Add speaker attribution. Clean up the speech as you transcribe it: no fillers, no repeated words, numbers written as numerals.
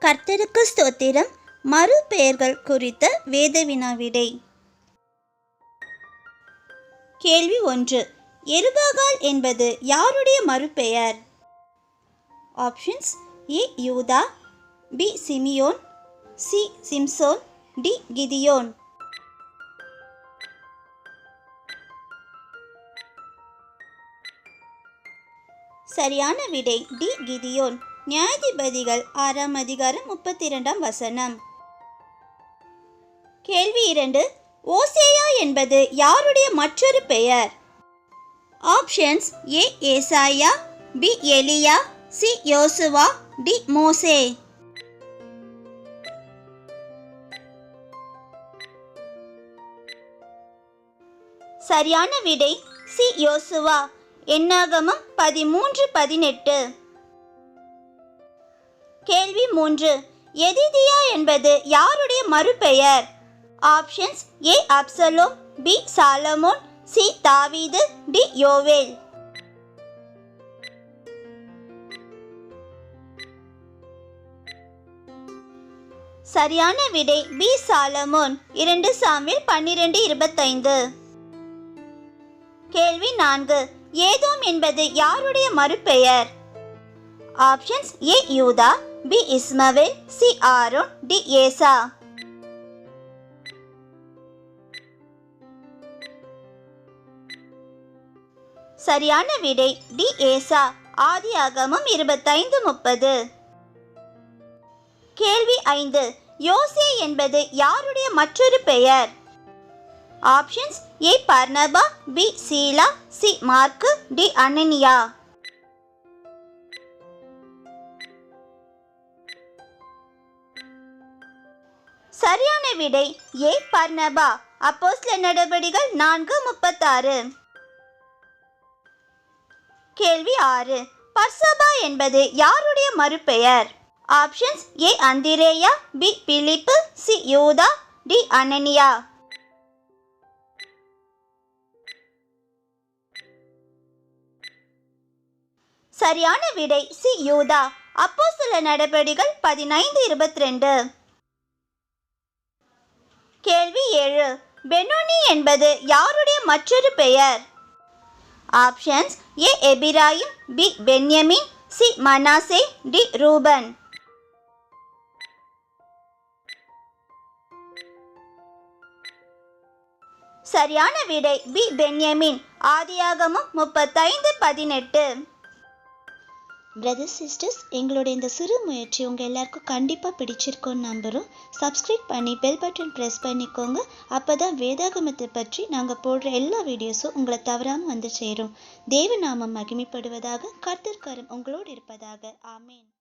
Speaker 1: கர்த்தருக்கு ஸ்தோத்திரம். மறுபெயர்கள் குறித்த வேத வினா விடை. கேள்வி 1. எருபாகால் என்பது யாருடைய மறுபெயர்? Options: A Judah, B Simeon, C Samson, D Gideon. சரியான விடை டி கிதியோன். நியாயாதிபதிகள் 6ஆம் அதிகாரம் 32ஆம் வசனம். கேள்வி 2. ஓசேயா என்பது யாருடைய மற்றொரு பெயர்? ஆப்ஷன்ஸ்: ஏ ஏசாயா, பி எலியா, சி யோசுவா, டி மோசே. சரியான விடை சி யோசுவா. என்னாகமம் 13:18. கேள்வி 3. எதிதியா என்பது யாருடைய மறுபெயர்? ஆப்ஷன்ஸ்: ஏ அப்சலோம், பி சாலமோன், சி தாவீது, டி யோவேல். சரியான விடை பி சாலமோன். 2 சாமுவேல் 12:25. கேள்வி 4. ஏதோம் என்பது யாருடைய மறுபெயர்? Options: A Judah, B Ishmael, C Aaron, D ஏசா. சரியான விடை டி ஏசா. ஆதியாகமம் 25:30. கேள்வி 5. யோசே என்பது யாருடைய மற்றொரு பெயர்? ஆப்ஷன்ஸ்: ஏ பர்னபா, பி சீலா, சி மார்க்கு, டி அனனியா. சரியான விடை ஏ பர்னபா. அப்போஸ்தலர் நடபடிகள் 4:36. கேள்வி 6. பர்சபா என்பது யாருடைய மறுபெயர்? ஆப்ஷன்ஸ்: ஏ அந்திரேயா, பி பிலிப்பு, சி யூதா, டி அனனியா. சரியான விடை சி யூதா. அப்போஸ்தலர் நடபடிகள் 15:22. கேள்வி 7. பெனோனி என்பது யாருடைய மற்றொரு பெயர்? Options: A Ephraim, B Benjamin, C Manasseh, D Reuben. சரியான விடை பி பென்யமின். ஆதியாகமம் 35:18. பிரதர்ஸ் சிஸ்டர்ஸ், எங்களோட இந்த சிறு முயற்சி உங்கள் எல்லாருக்கும் கண்டிப்பாக பிடிச்சிருக்கோன்னு நம்புகிறோம். சப்ஸ்கிரைப் பண்ணி பெல் பட்டன் ப்ரெஸ் பண்ணிக்கோங்க. அப்போ தான் வேதாகமத்தை பற்றி நாங்கள் போடுற எல்லா வீடியோஸும் உங்களை தவறாமல் வந்து சேரும். தேவநாமம் மகிமைப்படுவதாக. கர்த்தர் கரம் உங்களோடு இருப்பதாக. ஆமேன்.